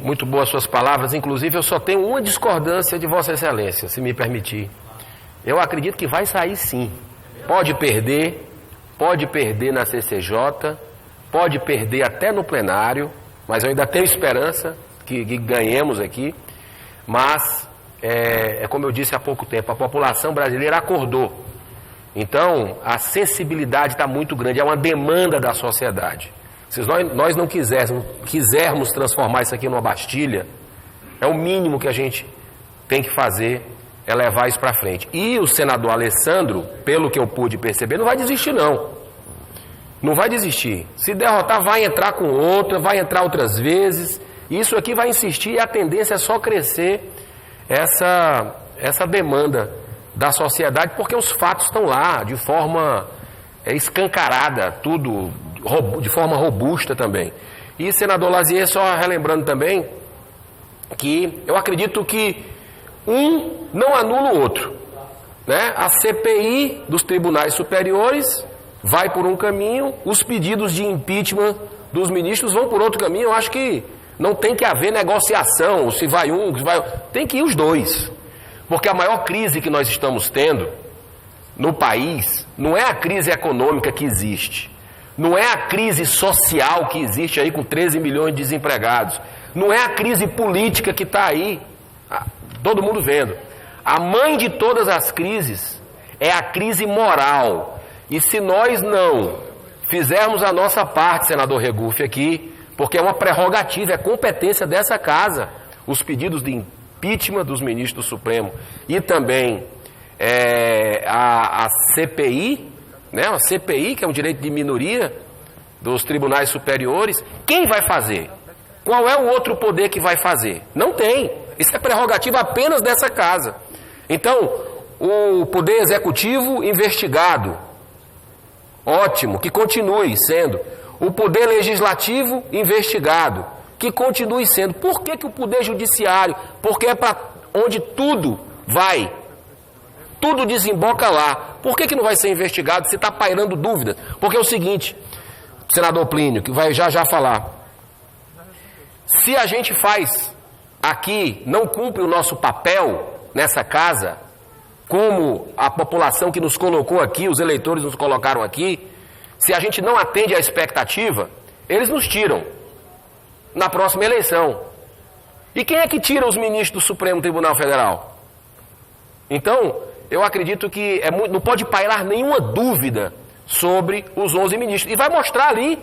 muito boas suas palavras. Inclusive, eu só tenho uma discordância de Vossa Excelência, se me permitir. Eu acredito que vai sair sim. Pode perder na CCJ, pode perder até no plenário, mas eu ainda tenho esperança que ganhemos aqui. Mas, como eu disse há pouco tempo, a população brasileira acordou. Então, a sensibilidade está muito grande, é uma demanda da sociedade. Se nós não quisermos transformar isso aqui numa Bastilha, é o mínimo que a gente tem que fazer, é levar isso para frente. E o senador Alessandro, pelo que eu pude perceber, não vai desistir não. Não vai desistir. Se derrotar, vai entrar com outra, vai entrar outras vezes. Isso aqui vai insistir e a tendência é só crescer essa demanda da sociedade, porque os fatos estão lá de forma escancarada, tudo de forma robusta também. E, senador Lazier, só relembrando também que eu acredito que um não anula o outro, né? A CPI dos tribunais superiores vai por um caminho, os pedidos de impeachment dos ministros vão por outro caminho. Eu acho que não tem que haver negociação, se vai um, se vai outro. Tem que ir os dois. Porque a maior crise que nós estamos tendo no país não é a crise econômica que existe, não é a crise social que existe aí com 13 milhões de desempregados, não é a crise política que está aí, todo mundo vendo. A mãe de todas as crises é a crise moral. E se nós não fizermos a nossa parte, senador Regufe, aqui, porque é uma prerrogativa, é competência dessa casa, os pedidos de impeachment dos ministros do Supremo e também a CPI, né? A CPI, que é um direito de minoria dos tribunais superiores, quem vai fazer? Qual é o outro poder que vai fazer? Não tem. Isso é prerrogativa apenas dessa casa. Então, o poder executivo investigado, ótimo, que continue sendo. O poder legislativo investigado, que continue sendo. Por que o poder judiciário? Porque é para onde tudo vai. Tudo desemboca lá. Por que não vai ser investigado se está pairando dúvidas? Porque é o seguinte, senador Plínio, que vai já falar. Se a gente faz aqui, não cumpre o nosso papel nessa casa, como a população que nos colocou aqui, os eleitores nos colocaram aqui, se a gente não atende à expectativa, eles nos tiram na próxima eleição. E quem é que tira os ministros do Supremo Tribunal Federal? Então, eu acredito que não pode pairar nenhuma dúvida sobre os 11 ministros. E vai mostrar ali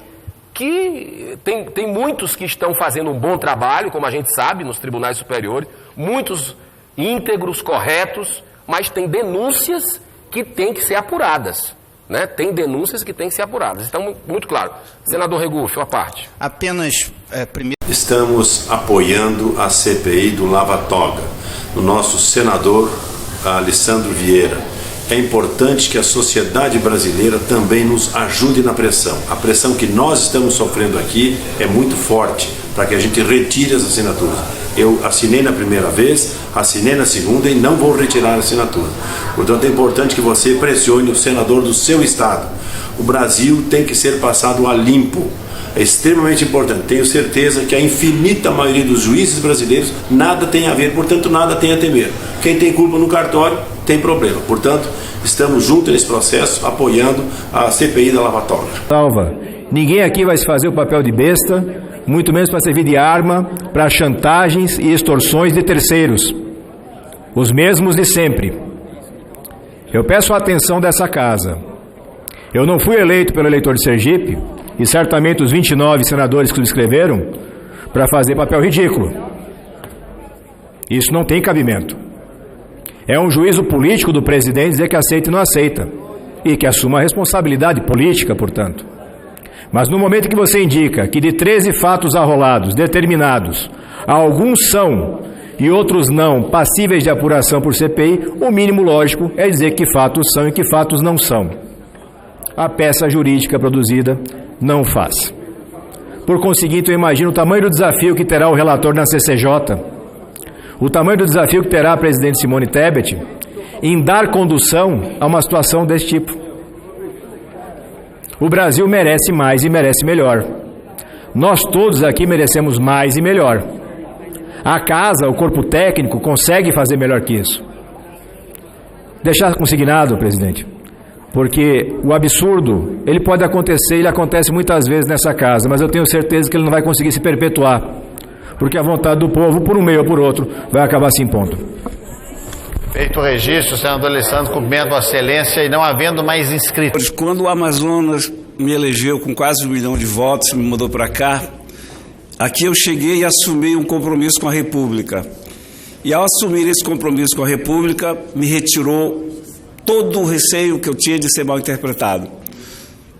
que tem muitos que estão fazendo um bom trabalho, como a gente sabe, nos tribunais superiores, muitos íntegros, corretos, mas tem denúncias que têm que ser apuradas. Né? Tem denúncias que têm que ser apuradas. Então, muito claro. Senador Regufe, uma parte. Apenas, primeiro... Estamos apoiando a CPI do Lava Toga, do nosso senador Alessandro Vieira. É importante que a sociedade brasileira também nos ajude na pressão. A pressão que nós estamos sofrendo aqui é muito forte para que a gente retire as assinaturas. Eu assinei na primeira vez, assinei na segunda e não vou retirar a assinatura. Portanto, é importante que você pressione o senador do seu estado. O Brasil tem que ser passado a limpo. É extremamente importante. Tenho certeza que a infinita maioria dos juízes brasileiros nada tem a ver, portanto, nada tem a temer. Quem tem culpa no cartório tem problema. Portanto, estamos juntos nesse processo, apoiando a CPI da Lava Toga. Salva. Ninguém aqui vai se fazer o papel de besta, muito menos para servir de arma para chantagens e extorsões de terceiros. Os mesmos de sempre. Eu peço a atenção dessa casa. Eu não fui eleito pelo eleitor de Sergipe, e certamente os 29 senadores que subscreveram, para fazer papel ridículo. Isso não tem cabimento. É um juízo político do presidente dizer que aceita e não aceita, e que assuma a responsabilidade política, portanto. Mas no momento que você indica que de 13 fatos arrolados, determinados, alguns são e outros não passíveis de apuração por CPI, o mínimo lógico é dizer que fatos são e que fatos não são. A peça jurídica produzida não faz. Por conseguinte, eu imagino o tamanho do desafio que terá o relator na CCJ, o tamanho do desafio que terá a presidente Simone Tebet em dar condução a uma situação desse tipo. O Brasil merece mais e merece melhor. Nós todos aqui merecemos mais e melhor. A casa, o corpo técnico, consegue fazer melhor que isso. Deixar consignado, presidente, porque o absurdo, ele pode acontecer, ele acontece muitas vezes nessa casa, mas eu tenho certeza que ele não vai conseguir se perpetuar, porque a vontade do povo, por um meio ou por outro, vai acabar se impondo. Feito o registro, senador Alessandro, cumprimento Vossa Excelência, e não havendo mais inscritos. Quando o Amazonas me elegeu com quase 1 milhão de votos, me mandou para cá, aqui eu cheguei e assumi um compromisso com a República. E ao assumir esse compromisso com a República, me retirou todo o receio que eu tinha de ser mal interpretado.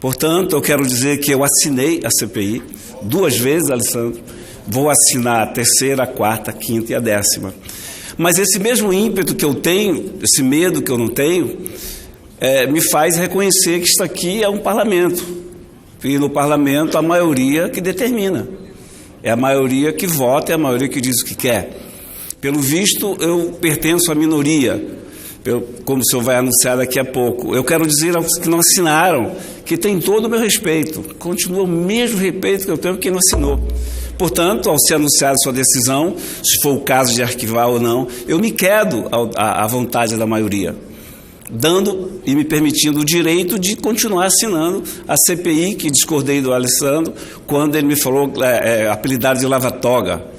Portanto, eu quero dizer que eu assinei a CPI 2 vezes, Alessandro, vou assinar a 3ª, a 4ª, a 5ª e a 10ª. Mas esse mesmo ímpeto que eu tenho, esse medo que eu não tenho, me faz reconhecer que isto aqui é um parlamento. E no parlamento a maioria que determina. É a maioria que vota, é a maioria que diz o que quer. Pelo visto, eu pertenço à minoria, como o senhor vai anunciar daqui a pouco. Eu quero dizer aos que não assinaram que tem todo o meu respeito. Continua o mesmo respeito que eu tenho quem não assinou. Portanto, ao ser anunciada sua decisão, se for o caso de arquivar ou não, eu me quedo à vontade da maioria, dando e me permitindo o direito de continuar assinando a CPI, que discordei do Alessandro, quando ele me falou apelidado de lava-toga.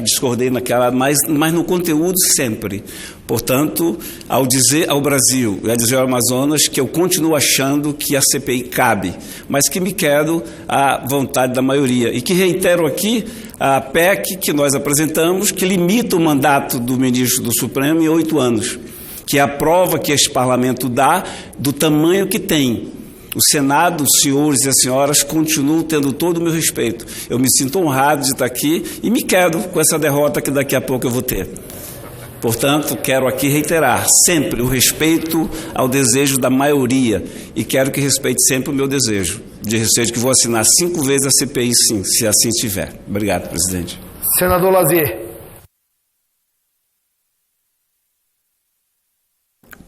Discordei naquela, mas no conteúdo sempre. Portanto, ao dizer ao Brasil e a dizer ao Amazonas que eu continuo achando que a CPI cabe, mas que me quedo à vontade da maioria. E que reitero aqui a PEC que nós apresentamos, que limita o mandato do ministro do Supremo em 8 anos, que é a prova que este parlamento dá do tamanho que tem. O Senado, os senhores e as senhoras, continuam tendo todo o meu respeito. Eu me sinto honrado de estar aqui e me quedo com essa derrota que daqui a pouco eu vou ter. Portanto, quero aqui reiterar sempre o respeito ao desejo da maioria e quero que respeite sempre o meu desejo, de receio de que vou assinar 5 vezes a CPI, sim, se assim estiver. Obrigado, presidente. Senador Lazier.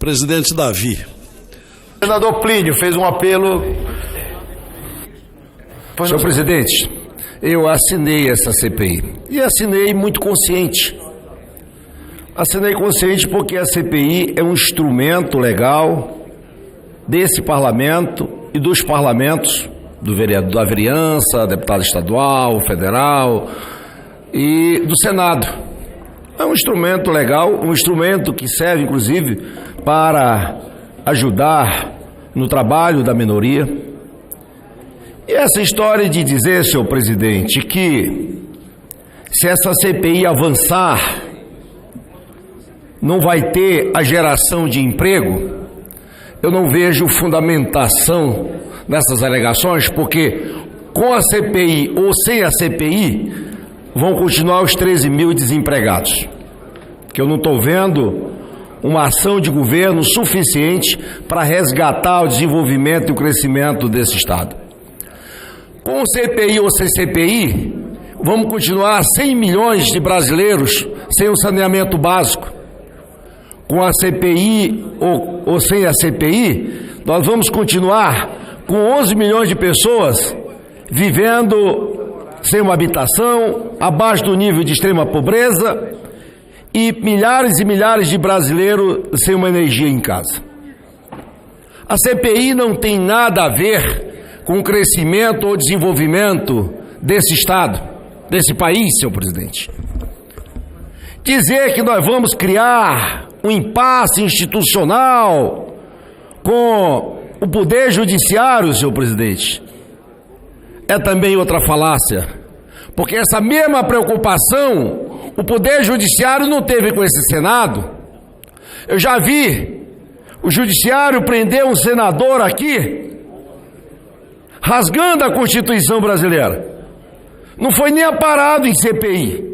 Presidente Davi. Senador Plínio fez um apelo. Senhor presidente, eu assinei essa CPI e assinei muito consciente. Assinei consciente porque a CPI é um instrumento legal desse parlamento e dos parlamentos, da vereança, deputado estadual, federal e do Senado. É um instrumento legal, um instrumento que serve inclusive para ajudar no trabalho da minoria. E essa história de dizer, senhor presidente, que se essa CPI avançar, não vai ter a geração de emprego, eu não vejo fundamentação nessas alegações, porque com a CPI ou sem a CPI, vão continuar os 13 mil desempregados, que eu não estou vendo uma ação de governo suficiente para resgatar o desenvolvimento e o crescimento desse Estado. Com CPI ou sem CPI, vamos continuar 100 milhões de brasileiros sem o saneamento básico. Com a CPI ou sem a CPI, nós vamos continuar com 11 milhões de pessoas vivendo sem uma habitação, abaixo do nível de extrema pobreza, e milhares e milhares de brasileiros sem uma energia em casa. A CPI não tem nada a ver com o crescimento ou desenvolvimento desse Estado, desse país, senhor presidente. Dizer que nós vamos criar um impasse institucional com o Poder Judiciário, senhor presidente, é também outra falácia, porque essa mesma preocupação o Poder Judiciário não teve com esse Senado. Eu já vi o Judiciário prender um senador aqui, rasgando a Constituição brasileira. Não foi nem aparado em CPI.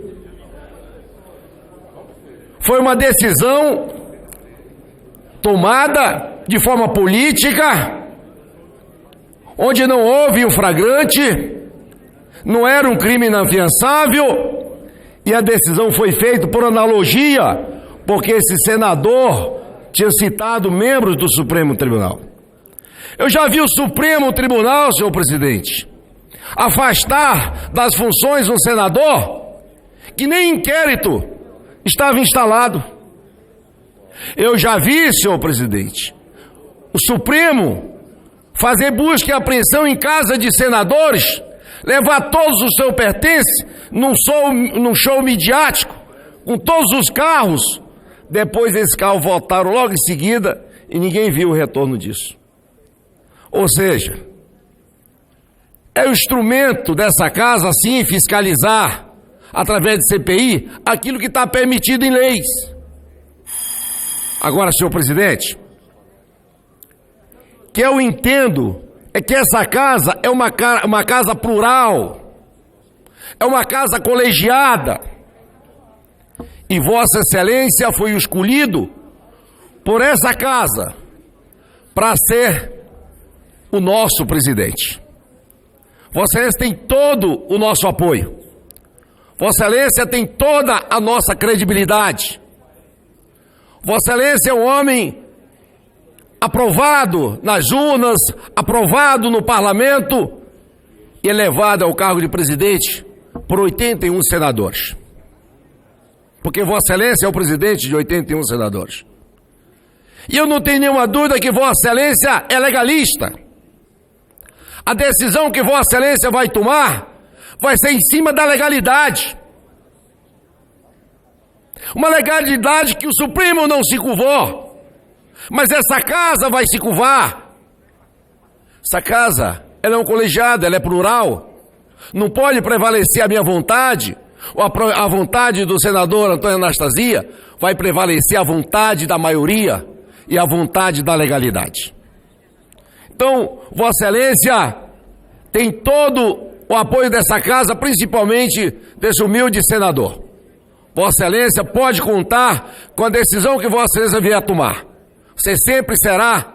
Foi uma decisão tomada de forma política, onde não houve o flagrante, não era um crime inafiançável, e a decisão foi feita por analogia, porque esse senador tinha citado membros do Supremo Tribunal. Eu já vi o Supremo Tribunal, senhor presidente, afastar das funções um senador que nem inquérito estava instalado. Eu já vi, senhor presidente, o Supremo fazer busca e apreensão em casa de senadores, levar todos os seus pertences num show midiático, com todos os carros. Depois esses carros voltaram logo em seguida e ninguém viu o retorno disso. Ou seja, é o instrumento dessa casa, sim, fiscalizar, através de CPI, aquilo que está permitido em leis. Agora, senhor presidente, que eu entendo é que essa casa é uma casa plural, é uma casa colegiada, e Vossa Excelência foi escolhido por essa casa para ser o nosso presidente. Vossa Excelência tem todo o nosso apoio. Vossa Excelência tem toda a nossa credibilidade. Vossa Excelência é um homem aprovado nas urnas, aprovado no parlamento e elevado ao cargo de presidente por 81 senadores. Porque Vossa Excelência é o presidente de 81 senadores. E eu não tenho nenhuma dúvida que Vossa Excelência é legalista. A decisão que Vossa Excelência vai tomar vai ser em cima da legalidade. Uma legalidade que o Supremo não se curvou, mas essa casa vai se curvar. Essa casa, ela é um colegiado, ela é plural. Não pode prevalecer a minha vontade, ou a vontade do senador Antônio Anastasia, vai prevalecer a vontade da maioria e a vontade da legalidade. Então, Vossa Excelência tem todo o apoio dessa casa, principalmente desse humilde senador. Vossa Excelência pode contar com a decisão que Vossa Excelência vier a tomar. Você sempre será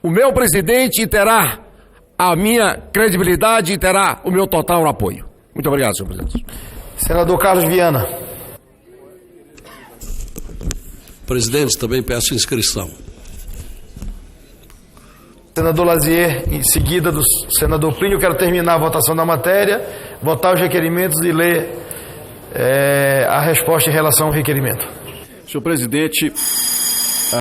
o meu presidente e terá a minha credibilidade e terá o meu total apoio. Muito obrigado, senhor presidente. Senador Carlos Viana. Presidente, também peço inscrição. Senador Lazier, em seguida do senador Plínio, quero terminar a votação da matéria, votar os requerimentos e ler a resposta em relação ao requerimento. Senhor presidente,